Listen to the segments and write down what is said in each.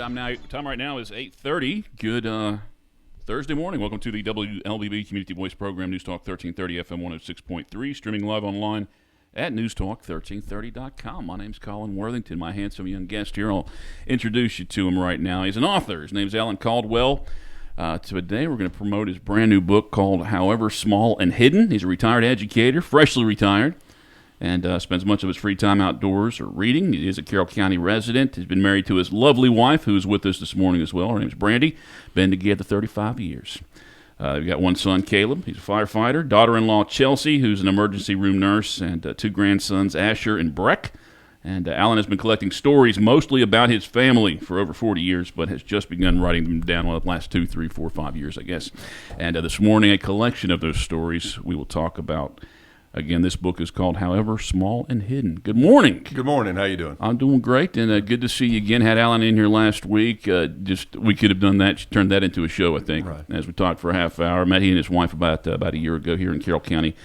Time right now is 8:30. Good Thursday morning. Welcome to the WLBB Community Voice Program, News Talk 1330 FM 106.3, streaming live online at newstalk1330.com. My name's Colin Worthington. My handsome young guest here, I'll introduce you to him right now. He's an author. His name's Alan Caldwell. Today we're going to promote his brand new book called However Small and Hidden. He's a retired educator, freshly retired, and spends much of his free time outdoors or reading. He is a Carroll County resident. He's been married to his lovely wife, who is with us this morning as well. Her name's Brandy. Been together 35 years. We've got one son, Caleb. He's a firefighter. Daughter-in-law, Chelsea, who's an emergency room nurse, and two grandsons, Asher and Breck. And Alan has been collecting stories mostly about his family for over 40 years, but has just begun writing them down the last 2, 3, 4, 5 years, I guess. And this morning, a collection of those stories we will talk about. Again, this book is called However Small and Hidden. Good morning. Good morning. How you doing? I'm doing great, and good to see you again. Had Alan in here last week. We could have done that, turned that into a show, I think, right, as we talked for a half hour. Met he and his wife about a year ago here in Carroll County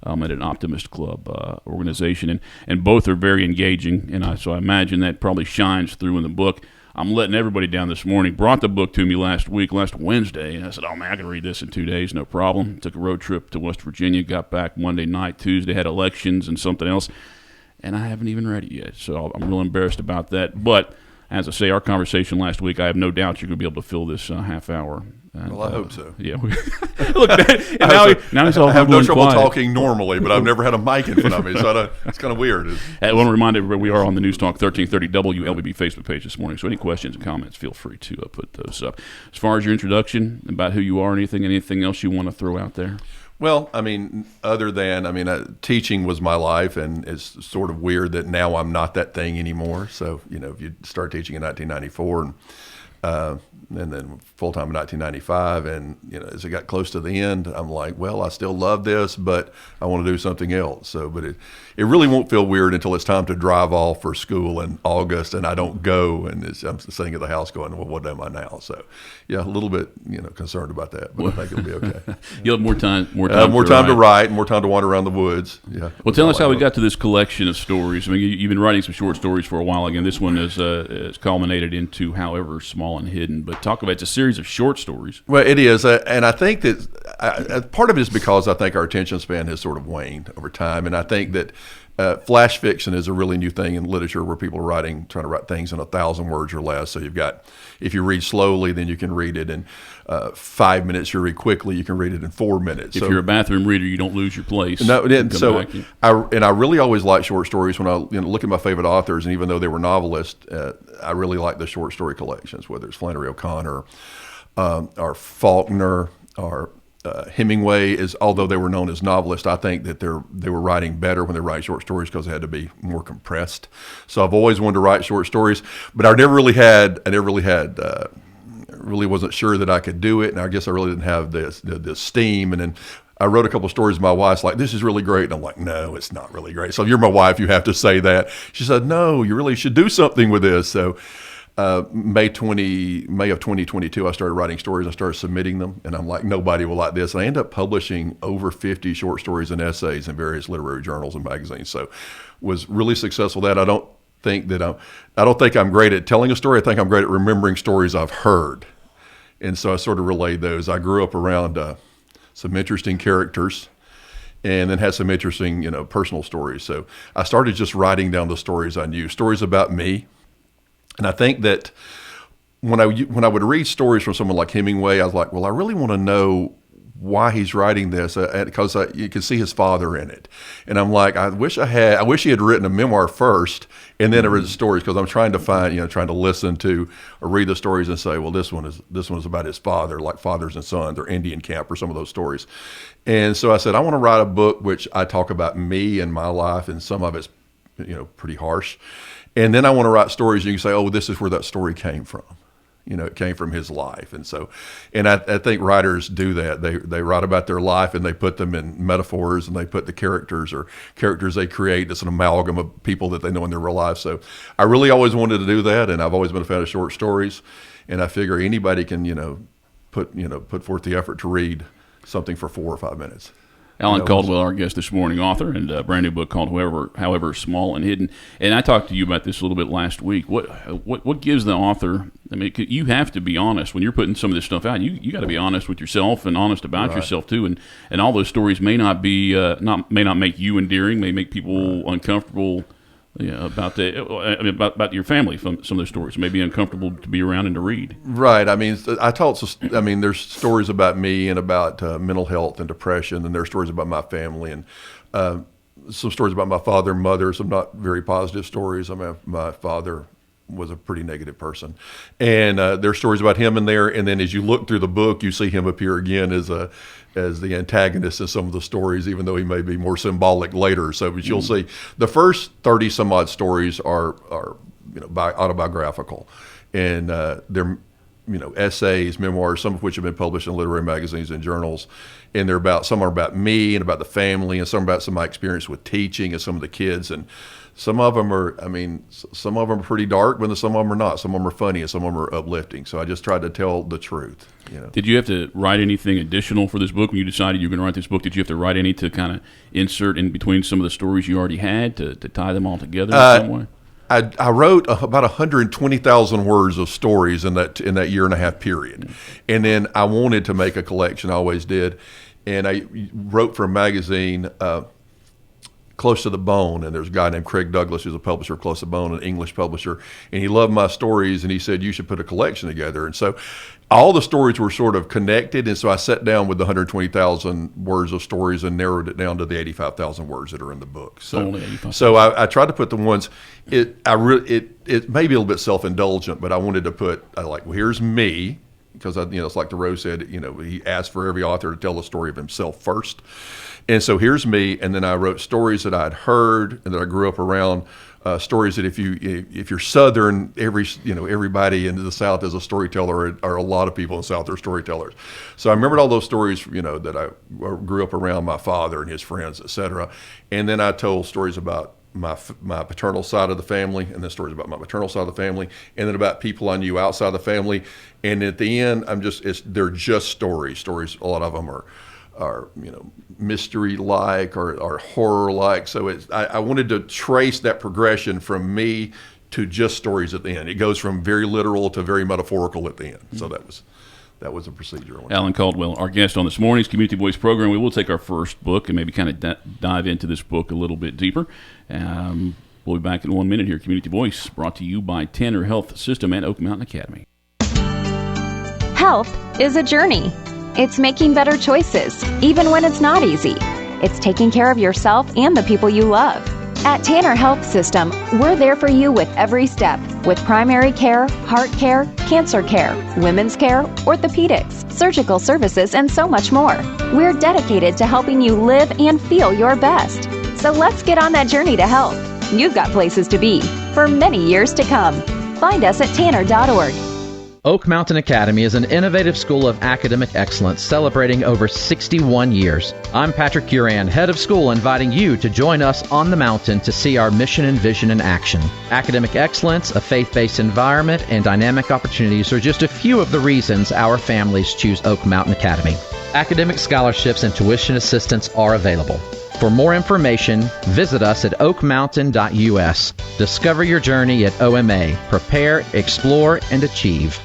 at an Optimist Club organization, and both are very engaging, and so I imagine that probably shines through in the book. I'm letting everybody down this morning. Brought the book to me last Wednesday, and I said, oh, man, I can read this in 2 days, no problem. Took a road trip to West Virginia, got back Monday night, Tuesday, had elections and something else, and I haven't even read it yet, so I'm real embarrassed about that. But as I say, our conversation last week, I have no doubt you're going to be able to fill this half hour. And, well, I hope so. Yeah. Look, now he's all I have no trouble quiet. talking normally, but I've never had a mic in front of me, so it's kind of weird. I want to remind everybody we are on the News Talk 1330 WLBB Facebook page this morning, so any questions and comments, feel free to put those up. As far as your introduction, about who you are, anything else you want to throw out there? Well, teaching was my life, and it's sort of weird that now I'm not that thing anymore. So, if you start teaching in 1994 and then full-time in 1995, and as it got close to the end, I'm like, well, I still love this, but I want to do something else. So, but it really won't feel weird until it's time to drive off for school in August, and I don't go, and I'm sitting at the house going, well, what am I now? So, yeah, a little bit, concerned about that, but I think it'll be okay. You'll have more time to write, and more time to wander around the woods. Yeah. Well, tell us how we got to this collection of stories. I mean, you've been writing some short stories for a while. Again, this one is culminated into However Small and Hidden. But talk about it's a series of short stories. Well, it is, and I think that part of it is because I think our attention span has sort of waned over time, and I think that flash fiction is a really new thing in literature where people are trying to write things in 1,000 words or less. So if you read slowly, then you can read it in 5 minutes. You read quickly, you can read it in 4 minutes. If you're a bathroom reader, you don't lose your place. No, I really always like short stories. When I look at my favorite authors, and even though they were novelists, I really like the short story collections, whether it's Flannery O'Connor, or Faulkner, or Hemingway. Although they were known as novelists, I think that they were writing better when they were writing short stories because they had to be more compressed. So I've always wanted to write short stories, but I never really wasn't sure that I could do it, and I guess I really didn't have this steam. And then I wrote a couple of stories. My wife's like, "This is really great," and I'm like, "No, it's not really great." So if you're my wife, you have to say that. She said, "No, you really should do something with this." So May of 2022, I started writing stories. I started submitting them, and I'm like, nobody will like this. And I ended up publishing over 50 short stories and essays in various literary journals and magazines. So was really successful at that. I don't think I'm great at telling a story. I think I'm great at remembering stories I've heard. And so I sort of relayed those. I grew up around some interesting characters, and then had some interesting, personal stories. So I started just writing down the stories I knew, stories about me. And I think that when I would read stories from someone like Hemingway, I was like, well, I really want to know why he's writing this, because you can see his father in it. And I'm like, I wish he had written a memoir first, and then I read the stories, because I'm trying to find, trying to listen to or read the stories and say, well, this one is about his father, like Fathers and Sons or Indian Camp or some of those stories. And so I said, I want to write a book which I talk about me and my life, and some of it's, pretty harsh. And then I want to write stories you can say, oh, this is where that story came from. It came from his life. And I think writers do that. They write about their life, and they put them in metaphors, and they put the characters they create as an amalgam of people that they know in their real life. So I really always wanted to do that, and I've always been a fan of short stories. And I figure anybody can, put forth the effort to read something for 4 or 5 minutes. Alan Caldwell, our guest this morning, author, and a brand new book called However Small and Hidden. And I talked to you about this a little bit last week. What gives the author? I mean, you have to be honest when you're putting some of this stuff out. You got to be honest with yourself and honest about yourself too. And all those stories may not be may not make you endearing, may make people uncomfortable. Yeah, about your family. From some of those stories, it may be uncomfortable to be around and to read. Right. I mean, there's stories about me and about mental health and depression, and there's stories about my family and some stories about my father and mother. Some not very positive stories. I mean, my father was a pretty negative person, and there's stories about him in there. And then as you look through the book, you see him appear again as the antagonist in some of the stories, even though he may be more symbolic later. So, but you'll see the first 30 some odd stories are autobiographical, and they're essays, memoirs, some of which have been published in literary magazines and journals. And some are about me and about the family, and some about some of my experience with teaching and some of the kids. And some of them are pretty dark, but some of them are not. Some of them are funny, and some of them are uplifting. So I just tried to tell the truth. Did you have to write anything additional for this book when you decided you were going to write this book? Did you have to write any to kind of insert in between some of the stories you already had to tie them all together in some way? I wrote about 120,000 words of stories in that year and a half period. And then I wanted to make a collection. I always did. And I wrote for a magazine, Close to the Bone, and there's a guy named Craig Douglas who's a publisher of Close to the Bone, an English publisher, and he loved my stories, and he said, you should put a collection together. And so all the stories were sort of connected, and so I sat down with the 120,000 words of stories and narrowed it down to the 85,000 words that are in the book. So I tried to put the ones, it may be a little bit self-indulgent, but I wanted to put, here's me, because it's like Thoreau said, he asked for every author to tell the story of himself first. And so here's me, and then I wrote stories that I'd heard and that I grew up around. Stories that if you're Southern, everybody in the South is a storyteller, or a lot of people in the South are storytellers. So I remembered all those stories, that I grew up around, my father and his friends, etc. And then I told stories about my paternal side of the family, and then stories about my maternal side of the family, and then about people I knew outside the family. And at the end, they're just stories. Stories, a lot of them are mystery-like or horror-like. So I wanted to trace that progression from me to just stories at the end. It goes from very literal to very metaphorical at the end. So that was a procedure. Alan Caldwell, our guest on this morning's Community Voice program. We will take our first book and maybe kind of dive into this book a little bit deeper. We'll be back in 1 minute here. Community Voice brought to you by Tanner Health System and Oak Mountain Academy. Health is a journey. It's making better choices, even when it's not easy. It's taking care of yourself and the people you love. At Tanner Health System, we're there for you with every step, with primary care, heart care, cancer care, women's care, orthopedics, surgical services, and so much more. We're dedicated to helping you live and feel your best. So let's get on that journey to health. You've got places to be for many years to come. Find us at tanner.org. Oak Mountain Academy is an innovative school of academic excellence celebrating over 61 years. I'm Patrick Uran, head of school, inviting you to join us on the mountain to see our mission and vision in action. Academic excellence, a faith-based environment, and dynamic opportunities are just a few of the reasons our families choose Oak Mountain Academy. Academic scholarships and tuition assistance are available. For more information, visit us at oakmountain.us. Discover your journey at OMA. Prepare, explore, and achieve.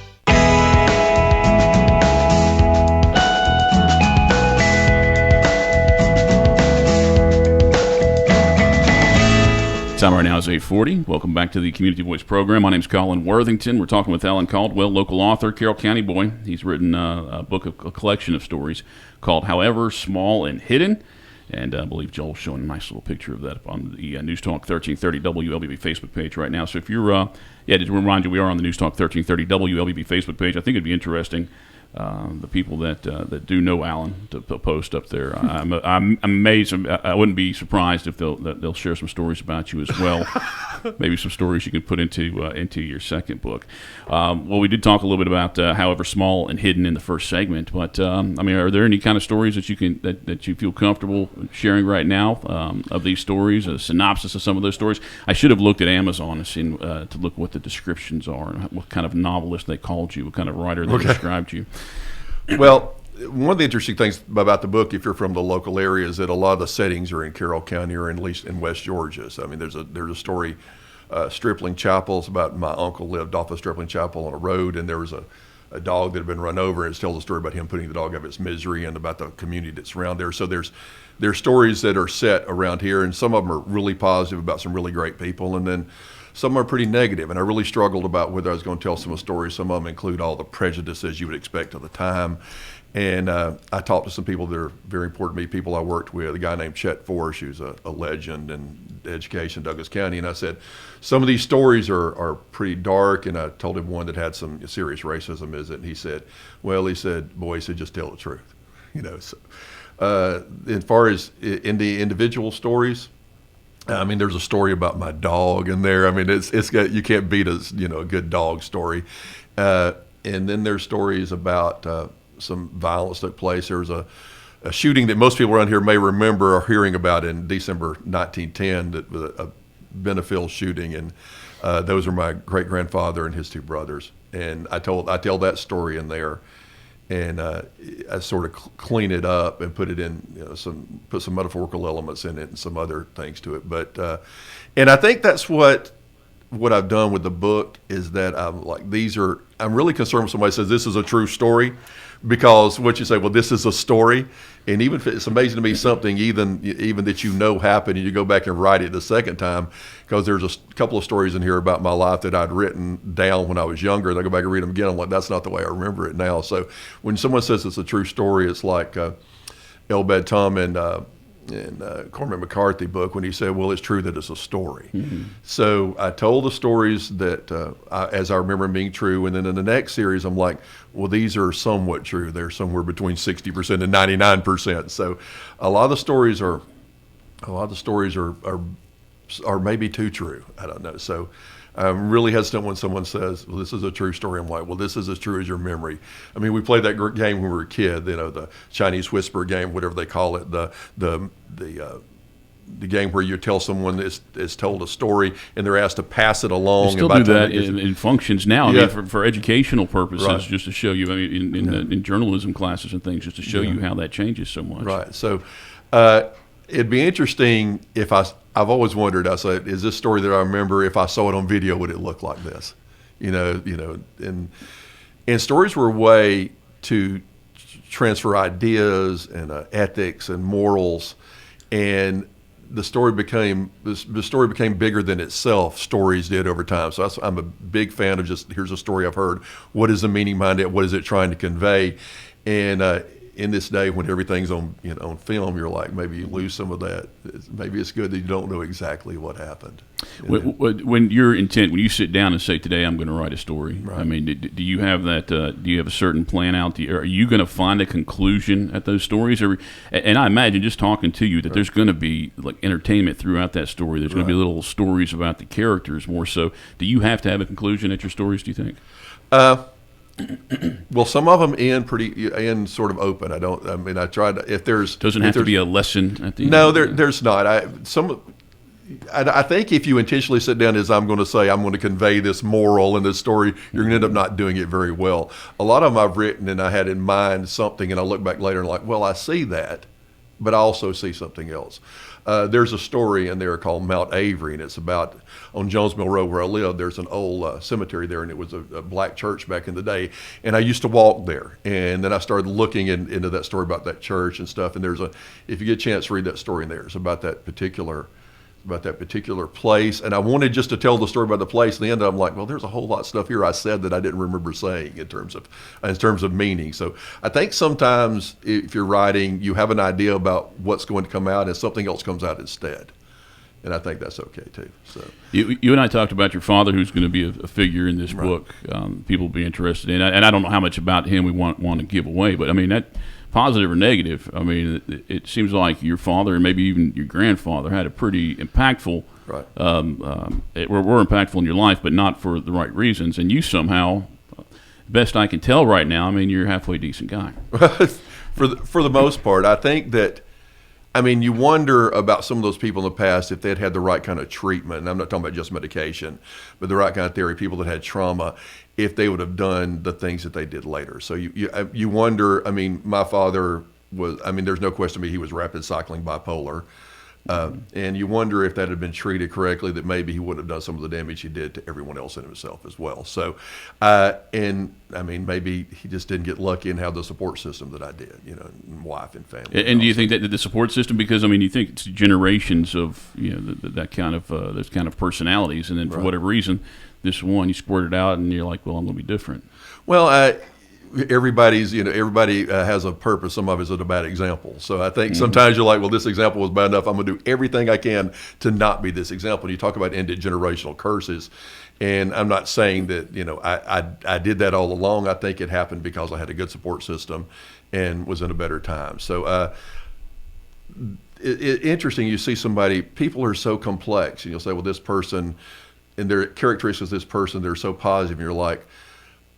Time right now is 8:40. Welcome back to the Community Voice program. My name's Colin Worthington. We're talking with Alan Caldwell, local author, Carroll County boy. He's written a collection of stories called However Small and Hidden. And I believe Joel's showing a nice little picture of that on the News Talk 1330 WLBB Facebook page right now. So if you're, just to remind you, we are on the News Talk 1330 WLBB Facebook page. I think it'd be interesting, the people that do know Alan, to post up there. I'm amazed. I wouldn't be surprised if they'll share some stories about you as well. Maybe some stories you can put into your second book. Well, we did talk a little bit about However Small and Hidden in the first segment, but are there any kind of stories that you feel comfortable sharing right now of these stories? A synopsis of some of those stories. I should have looked at Amazon and seen to look what the descriptions are and what kind of novelist they called you, what kind of writer they described you. Well, one of the interesting things about the book, if you're from the local area, is that a lot of the settings are in Carroll County or at least in West Georgia. So I mean, there's a story, Stripling Chapel. It's about my uncle lived off of Stripling Chapel on a road, and there was a dog that had been run over, and it tells a story about him putting the dog out of its misery and about the community that's around there. So there's stories that are set around here, and some of them are really positive about some really great people, and then some are pretty negative. And I really struggled about whether I was going to tell some of the stories. Some of them include all the prejudices you would expect at the time. And I talked to some people that are very important to me, people I worked with, a guy named Chet Forsh, who's a legend in education in Douglas County. And I said, some of these stories are pretty dark. And I told him one that had some serious racism, is it? And he said, boy, he said, just tell the truth. So as far as in the individual stories, I mean, there's a story about my dog in there. I mean, it's got, you can't beat a good dog story. And then there's stories about some violence took place. There was a shooting that most people around here may remember or hearing about in December 1910, that was a Benefield shooting, and those are my great grandfather and his two brothers. And I tell that story in there, and I sort of clean it up and put it in put some metaphorical elements in it and some other things to it. But and I think that's what I've done with the book, is that I'm really concerned when somebody says this is a true story, because what you say, well, this is a story, and even if it's amazing to me something even that happened, and you go back and write it the second time, because there's a couple of stories in here about my life that I'd written down when I was younger, and I go back and read them again, I'm like, that's not the way I remember it now. So when someone says it's a true story, it's like Elbad Tom and Cormac McCarthy book, when he said, well, it's true that it's a story. Mm-hmm. So I told the stories that as I remember them being true, and then in the next series I'm like, well, these are somewhat true. They're somewhere between 60% and 99%. So a lot of the stories are maybe too true. I don't know. So I'm really hesitant when someone says, well, this is a true story. I'm like, well, this is as true as your memory. I mean, we played that game when we were a kid, the Chinese whisper game, whatever they call it, the game where you tell someone is told a story and they're asked to pass it along. They still do that in functions now. Yeah. I mean, for educational purposes, right. Just to show you, I mean, in journalism classes and things, just to show you how that changes so much. Right. So it'd be interesting if I've always wondered, I said, is this story that I remember, if I saw it on video, would it look like this? And stories were a way to transfer ideas and ethics and morals, and the story became bigger than itself. Stories did over time. So I'm a big fan of just, here's a story I've heard. What is the meaning behind it? What is it trying to convey? And in this day when everything's on film, you're like, maybe you lose some of that. Maybe it's good that you don't know exactly what happened. When you're intent, when you sit down and say, today I'm going to write a story, right. I mean, do you have that? Do you have a certain plan out? Are you going to find a conclusion at those stories? And I imagine, just talking to you, that there's going to be like entertainment throughout that story. There's going to be little stories about the characters more so. Do you have to have a conclusion at your stories, do you think? Well, some of them end sort of open. I try to, if there's doesn't have to be a lesson at the end. No, there's not. I think if you intentionally sit down as I'm going to say, I'm going to convey this moral in this story, you're going to end up not doing it very well. A lot of them I've written and I had in mind something, and I look back later and like, well, I see that, but I also see something else. There's a story in there called Mount Avery, and it's about, on Jones Mill Road where I live, there's an old cemetery there, and it was a black church back in the day, and I used to walk there. And then I started looking into that story about that church and stuff, and if you get a chance to read that story in there, it's about that particular place. And I wanted just to tell the story about the place, and the end I'm like, well, there's a whole lot of stuff here I said that I didn't remember saying in terms of meaning. So I think sometimes if you're writing, you have an idea about what's going to come out and something else comes out instead. And I think that's okay too. So you and I talked about your father, who's going to be a figure in this book. People will be interested in, and I don't know how much about him we want to give away, but I mean, that positive or negative, I mean, it seems like your father and maybe even your grandfather had a pretty impactful, were impactful in your life, but not for the right reasons. And you somehow, best I can tell right now, I mean, you're a halfway decent guy. For the most part, I think that I mean, you wonder about some of those people in the past if they'd had the right kind of treatment. And I'm not talking about just medication, but the right kind of therapy. People that had trauma, if they would have done the things that they did later. So you wonder. I mean, my father was. I mean, there's no question to me he was rapid cycling bipolar. And you wonder if that had been treated correctly, that maybe he would have done some of the damage he did to everyone else and himself as well. So, and I mean, maybe he just didn't get lucky and have the support system that I did, and wife and family. And do you think that the support system, because I mean, you think it's generations of that kind of those kind of personalities, and then for whatever reason, this one you squirted out, and you're like, well, I'm going to be different. Well, everybody has a purpose. Some of it's a bad example. So I think sometimes you're like, well, this example was bad enough. I'm going to do everything I can to not be this example. And you talk about ended generational curses. And I'm not saying that, I did that all along. I think it happened because I had a good support system and was in a better time. So interesting, you see people are so complex. And you'll say, well, this person, and their characteristics of this person, they're so positive. And you're like,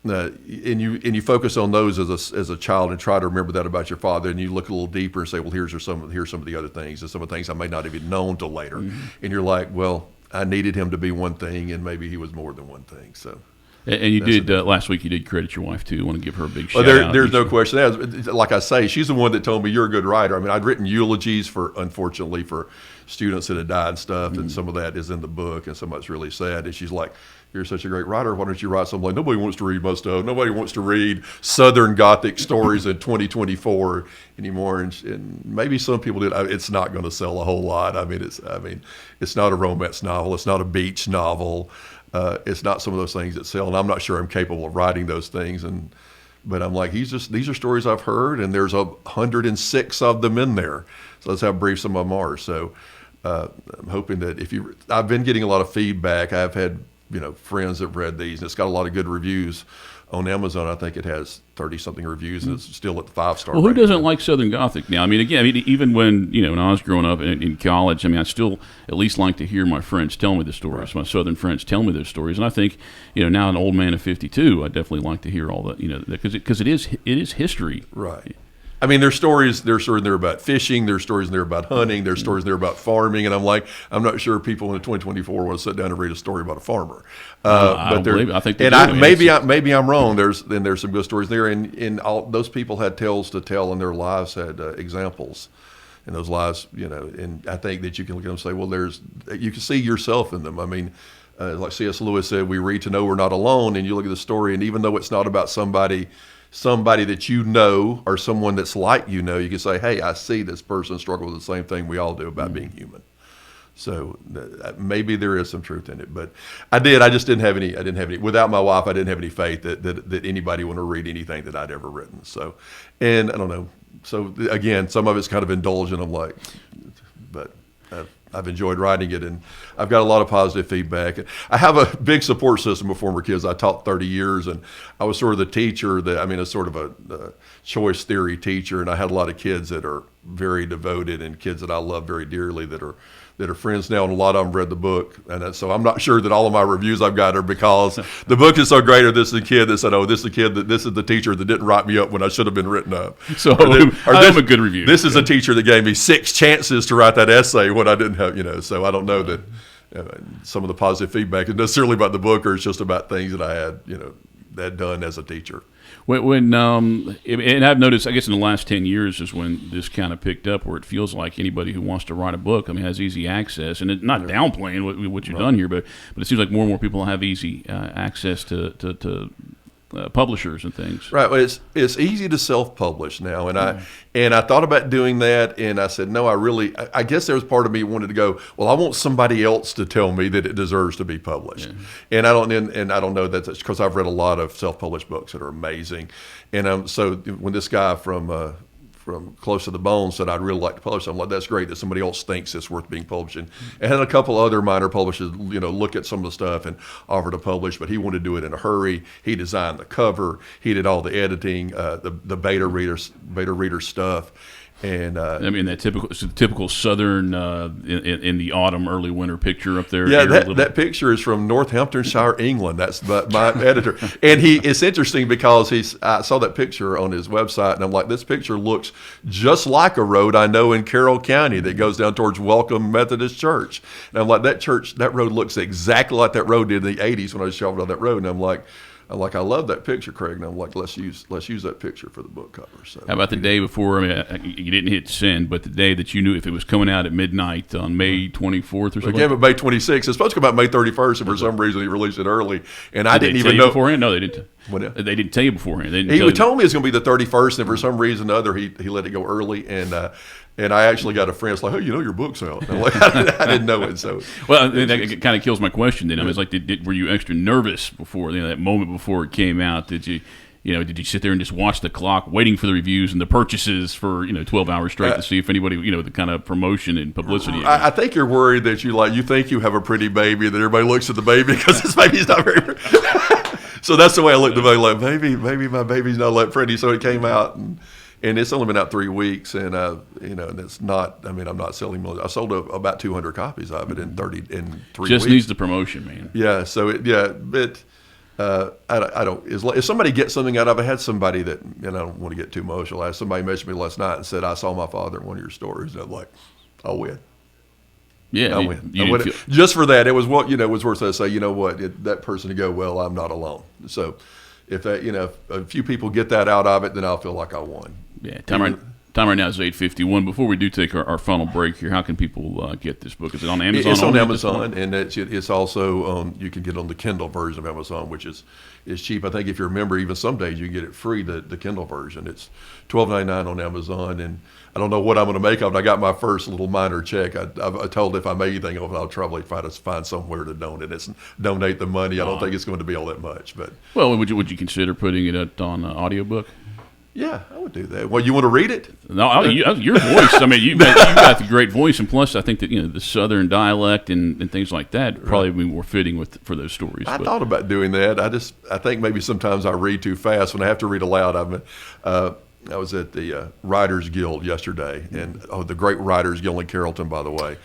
and you focus on those as a child and try to remember that about your father, and you look a little deeper and say, well, here's some of the other things, and some of the things I may not have even known till later. And you're like, well, I needed him to be one thing, and maybe he was more than one thing. So. And you did last week. You did credit your wife too. I want to give her a big shout out. There's no question. Like I say, she's the one that told me you're a good writer. I mean, I'd written eulogies unfortunately for students that had died and stuff, and some of that is in the book, and some of it's really sad. And she's like, "You're such a great writer. Why don't you write something like nobody wants to read my stuff? Nobody wants to read Southern Gothic stories in 2024 anymore." And maybe some people did. It's not going to sell a whole lot. I mean, it's not a romance novel. It's not a beach novel. It's not some of those things that sell, and I'm not sure I'm capable of writing those things. But I'm like, these are stories I've heard, and there's 106 of them in there. So that's how brief some of them are. So I'm hoping that I've been getting a lot of feedback. I've had friends that have read these, and it's got a lot of good reviews on Amazon. I think it has 30-something reviews, and it's still at the 5-star. Well, who doesn't like Southern Gothic now? I mean, again, even when when I was growing up in college, I mean, I still at least like to hear my friends tell me the stories. Right. My Southern friends tell me their stories, and I think now an old man of 52, I definitely like to hear all that because it is history. Right. I mean, there's stories there about fishing, there's stories there about hunting, there's stories there about farming, and I'm like, I'm not sure people in 2024 want to sit down and read a story about a farmer. I believe it. I think they and do. Maybe I'm wrong. There's some good stories there, and all those people had tales to tell, and their lives had examples in those lives. And I think that you can look at them and say, well, you can see yourself in them. I mean, like C.S. Lewis said, we read to know we're not alone. And you look at the story, and even though it's not about somebody that or someone that's like you can say, hey, I see this person struggle with the same thing we all do about being human. So maybe there is some truth in it, but I just didn't have any without my wife. I didn't have any faith that anybody would read anything that I'd ever written. So, and I don't know. So again, some of it's kind of indulgent. I'm like, but I've enjoyed writing it, and I've got a lot of positive feedback. I have a big support system of former kids. I taught 30 years, and I was sort of the teacher a sort of a choice theory teacher, and I had a lot of kids that are very devoted and kids that I love very dearly that are friends now, and a lot of them read the book. And so I'm not sure that all of my reviews I've got are because the book is so great, or this is the kid that said, oh, this is the teacher that didn't write me up when I should have been written up. So I have a good review. This is a teacher that gave me 6 chances to write that essay when I didn't have, so I don't know that some of the positive feedback is necessarily about the book, or it's just about things that I had done as a teacher. And I've noticed, I guess in the last 10 years is when this kind of picked up, where it feels like anybody who wants to write a book, has easy access, and it's not downplaying what you've done here, but it seems like more and more people have easy access to publishers and things. Right. Well, it's easy to self-publish now, and I thought about doing that, and I said, no, I guess there was part of me wanted to go, well, I want somebody else to tell me that it deserves to be published. Yeah. And I don't know that that's because I've read a lot of self-published books that are amazing. And so when this guy from Close to the Bone said, I'd really like to publish, I'm like, that's great that somebody else thinks it's worth being published. And had a couple other minor publishers, look at some of the stuff and offer to publish, but he wanted to do it in a hurry. He designed the cover. He did all the editing, the beta reader stuff. And I mean that typical southern in the autumn, early winter picture up there. Yeah, that picture is from Northamptonshire, England. That's my editor, and it's interesting because I saw that picture on his website, and I'm like, this picture looks just like a road I know in Carroll County that goes down towards Welcome Methodist Church, and I'm like, that road looks exactly like that road did in the '80s when I was traveling on that road, and I'm like, I love that picture, Craig, and I'm like, let's use that picture for the book cover. So, how about the day before? I mean, you didn't hit send, but the day that you knew if it was coming out at midnight on May 24th or something. It came out May 26th. It's supposed to come out May 31st, and for some reason he released it early, and I didn't even know beforehand. No, they didn't. They didn't tell you beforehand. He told me it was going to be the 31st, and for some reason or other, he let it go early, and I actually got a friend that's like, "Oh, your book's out." And I'm like, I didn't know it. So, well, that kind of kills my question. Then I was like, were you extra nervous before that moment before it came out? Did you sit there and just watch the clock, waiting for the reviews and the purchases for 12 hours straight to see if anybody the kind of promotion and publicity? I think you're worried that you think you have a pretty baby, that everybody looks at the baby because this baby's not very pretty. So that's the way I looked at the baby, like, maybe my baby's not that pretty. So it came out, and it's only been out 3 weeks, and and it's not. I mean, I'm not selling millions. I sold about 200 copies of it in 3 weeks. Just needs the promotion, man. Yeah. So but I don't. If somebody gets something out of it, I had somebody that, and I don't want to get too emotional. I had somebody messaged me last night and said, "I saw my father in one of your stories," and I'm like, "I'll win." Yeah, I win. Just for that, it was it was worth it to say, that person to go, well, I'm not alone. So if that, if a few people get that out of it, then I'll feel like I won. Yeah, time right now is 8:51. Before we do take our final break here, how can people get this book? Is it on Amazon? It's on Amazon, and it's also on. You can get it on the Kindle version of Amazon, which is cheap. I think if you remember, even some days you can get it free. The Kindle version, it's $12.99 on Amazon, and I don't know what I'm going to make of it. I got my first little minor check. I told if I make anything of it, I'll probably try to find somewhere to donate the money. I don't think it's going to be all that much, but would you consider putting it on audiobook? Yeah, I would do that. Well, you want to read it? No, your voice. I mean, you've got the great voice, and plus, I think that the Southern dialect and things like that probably would be more fitting for those stories. I thought about doing that. I think maybe sometimes I read too fast when I have to read aloud. I was at the Writers Guild yesterday, and the great Writers Guild in Carrollton, by the way,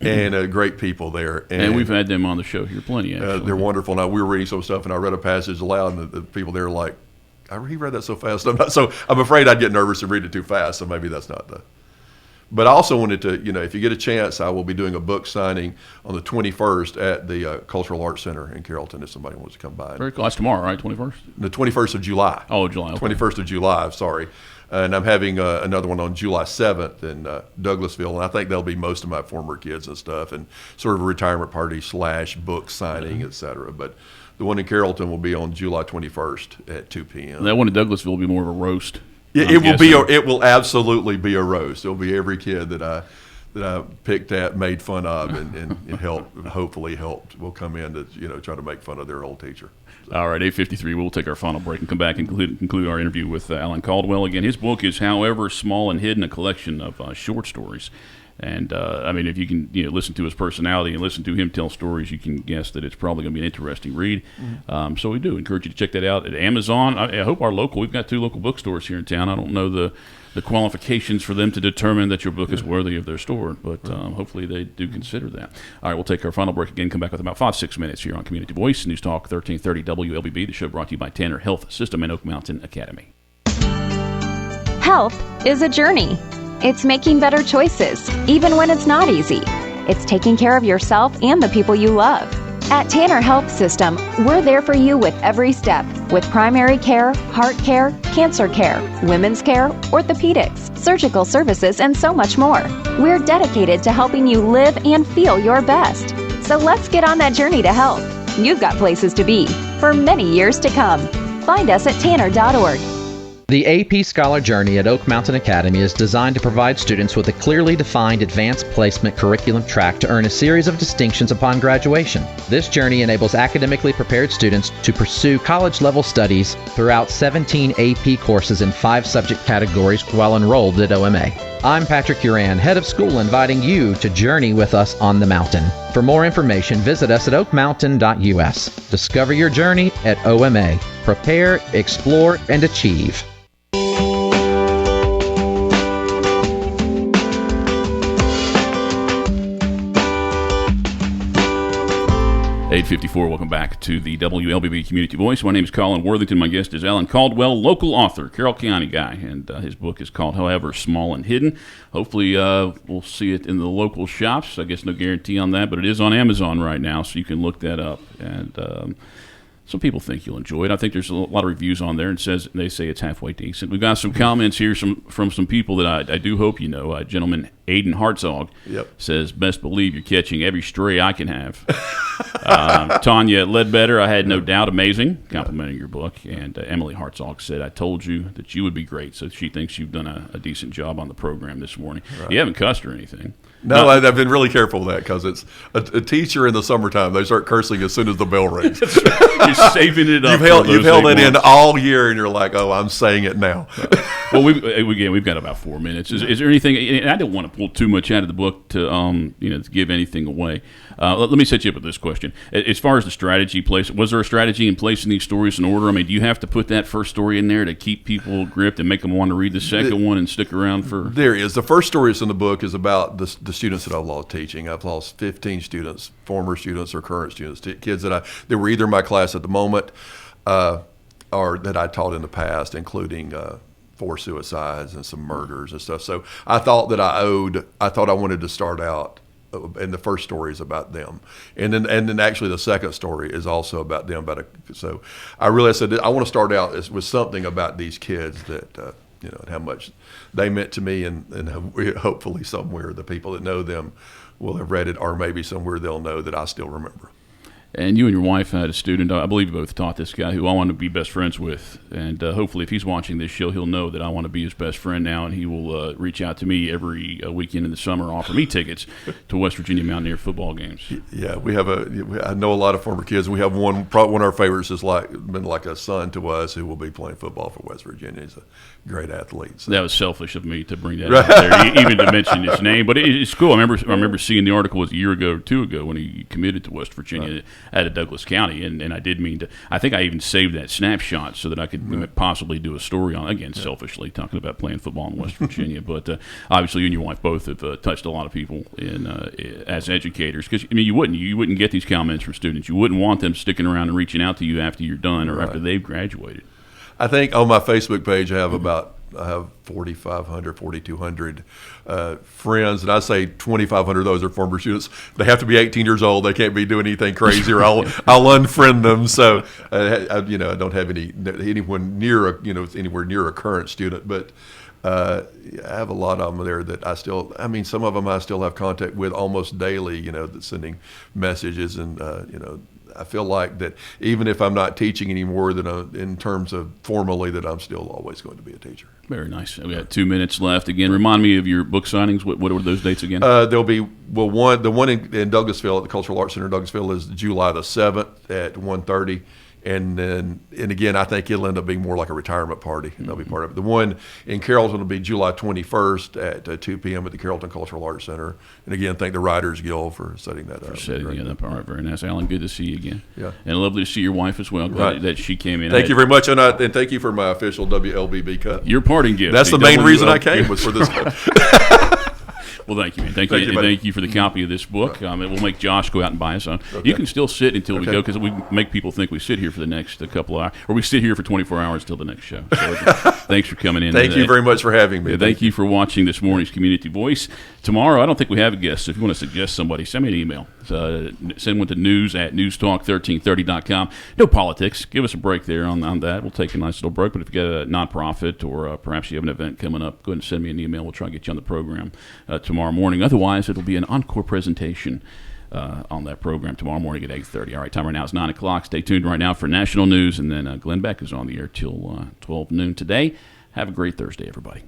and great people there. And we've had them on the show here plenty. Actually, they're wonderful. Now we were reading some stuff, and I read a passage aloud, and the people there are like, he read that so fast. I'm afraid I'd get nervous and read it too fast. So maybe that's not the. But I also wanted to, if you get a chance, I will be doing a book signing on the 21st at the Cultural Arts Center in Carrollton. If somebody wants to come by. Very cool. That's tomorrow, right? 21st. The 21st of July. Oh, July. Okay. 21st of July. Sorry. And I'm having another one on July 7th in Douglasville, and I think that'll be most of my former kids and stuff, and sort of a retirement party / book signing, et cetera. But the one in Carrollton will be on July 21st at 2 p.m. And that one in Douglasville will be more of a roast. It will absolutely be a roast. It'll be every kid that I picked at, made fun of, and hopefully helped will come in to try to make fun of their old teacher. So. All right, 8:53. We'll take our final break and come back and conclude our interview with Alan Caldwell. Again, his book is "However Small and Hidden," a collection of short stories. And I mean, if you can listen to his personality and listen to him tell stories, you can guess that it's probably going to be an interesting read. Mm-hmm. So we do encourage you to check that out at Amazon. I hope we've got 2 local bookstores here in town. I don't know the qualifications for them to determine that your book is worthy of their store, but hopefully they do consider that. All right, we'll take our final break again, come back with about 5-6 minutes here on Community Voice, News Talk 1330 WLBB, the show brought to you by Tanner Health System and Oak Mountain Academy. Health is a journey. It's making better choices, even when it's not easy. It's taking care of yourself and the people you love. At Tanner Health System, we're there for you with every step, with primary care, heart care, cancer care, women's care, orthopedics, surgical services, and so much more. We're dedicated to helping you live and feel your best. So let's get on that journey to health. You've got places to be for many years to come. Find us at tanner.org. The AP Scholar Journey at Oak Mountain Academy is designed to provide students with a clearly defined advanced placement curriculum track to earn a series of distinctions upon graduation. This journey enables academically prepared students to pursue college-level studies throughout 17 AP courses in 5 subject categories while enrolled at OMA. I'm Patrick Uran, head of school, inviting you to journey with us on the mountain. For more information, visit us at oakmountain.us. Discover your journey at OMA. Prepare, explore, and achieve. 8:54. Welcome back to the WLBB Community Voice. My name is Colin Worthington. My guest is Alan Caldwell, local author, Carroll County guy, and his book is called However Small and Hidden. Hopefully we'll see it in the local shops. I guess no guarantee on that, but it is on Amazon right now, so you can look that up. And some people think you'll enjoy it. I think there's a lot of reviews on there, and they say it's halfway decent. We've got some comments here from some people that I do hope you know. A gentleman, Aiden Hartzog, says, best believe you're catching every stray I can have. Tanya Ledbetter, I had no doubt, amazing, complimenting your book. And Emily Hartzog said, I told you that you would be great. So she thinks you've done a decent job on the program this morning. Right. You haven't cussed or anything. No, I've been really careful of that because it's a teacher in the summertime. They start cursing as soon as the bell rings. You're saving it up. You've held it in all year, and you're like, oh, I'm saying it now. Well, we've got about 4 minutes. Is there anything? And I don't want to pull too much out of the book to to give anything away. Let me set you up with this question. As far as the strategy place, was there a strategy in placing these stories in order? I mean, do you have to put that first story in there to keep people gripped and make them want to read the second one and stick around for? There is. The first story that's in the book is about the students that I've lost teaching. I've lost 15 students, former students or current students, kids that were either in my class at the moment or that I taught in the past, including 4 suicides and some murders and stuff. So I thought I wanted to start out, and the first story is about them, and then actually the second story is also about them. So I really said I want to start out with something about these kids that and how much they meant to me, and hopefully somewhere the people that know them will have read it, or maybe somewhere they'll know that I still remember. And you and your wife had a student, I believe you both taught this guy, who I want to be best friends with. And hopefully if he's watching this show, he'll know that I want to be his best friend now, and he will reach out to me every weekend in the summer, offer me tickets to West Virginia Mountaineer football games. Yeah, I know a lot of former kids. We have probably one of our favorites has been like a son to us who will be playing football for West Virginia. He's a great athlete. So. That was selfish of me to bring that out there, even to mention his name. But it's cool. I remember seeing the article a year ago or 2 ago when he committed to West Virginia. Right. Out of Douglas County, and I did mean to. I think I even saved that snapshot so that I could possibly do a story on, again, selfishly talking about playing football in West Virginia. But obviously, you and your wife both have touched a lot of people as educators, because you wouldn't get these comments from students. You wouldn't want them sticking around and reaching out to you after you're done or after they've graduated. I think on my Facebook page I have 4,500, 4,200 friends, and I say 2,500 of those are former students. They have to be 18 years old. They can't be doing anything crazy, or I'll unfriend them. So I don't have anyone near anywhere near a current student, but I have a lot of them there that some of them I still have contact with almost daily. That's sending messages, and I feel like that even if I'm not teaching anymore, that in terms of formally, that I'm still always going to be a teacher. Very nice. We got 2 minutes left. Again, remind me of your book signings. What are those dates again? There'll be the one in Douglasville at the Cultural Arts Center in Douglasville is July the 7th at 1:30. And again, I think it'll end up being more like a retirement party, and they'll be part of it. The one in Carrollton will be July 21st at 2 p.m. at the Carrollton Cultural Arts Center. And again, thank the Writers Guild for setting that up. Setting it up. All right, very nice. Alan, good to see you again. Yeah. And lovely to see your wife as well. Glad that she came in. Thank you very much, and thank you for my official WLBB cut. Your parting gift. That's the main reason I came, was for this. Well, thank you, man. Thank you for the copy of this book. We'll make Josh go out and buy us one. Okay. You can still sit until we go, because we make people think we sit here for the next couple of hours, or we sit here for 24 hours till the next show. So thanks for coming in. Thank you very much for having me. Thank you for watching this morning's Community Voice. Tomorrow, I don't think we have a guest. So if you want to suggest somebody, send me an email. Send one to news@newstalk1330.com. No politics. Give us a break there on that. We'll take a nice little break. But if you got a nonprofit, or perhaps you have an event coming up, go ahead and send me an email. We'll try and get you on the program tomorrow morning. Otherwise, it'll be an encore presentation on that program tomorrow morning at 8:30. All right, time right now is 9 o'clock. Stay tuned right now for national news, and then Glenn Beck is on the air till 12 noon today. Have a great Thursday, everybody.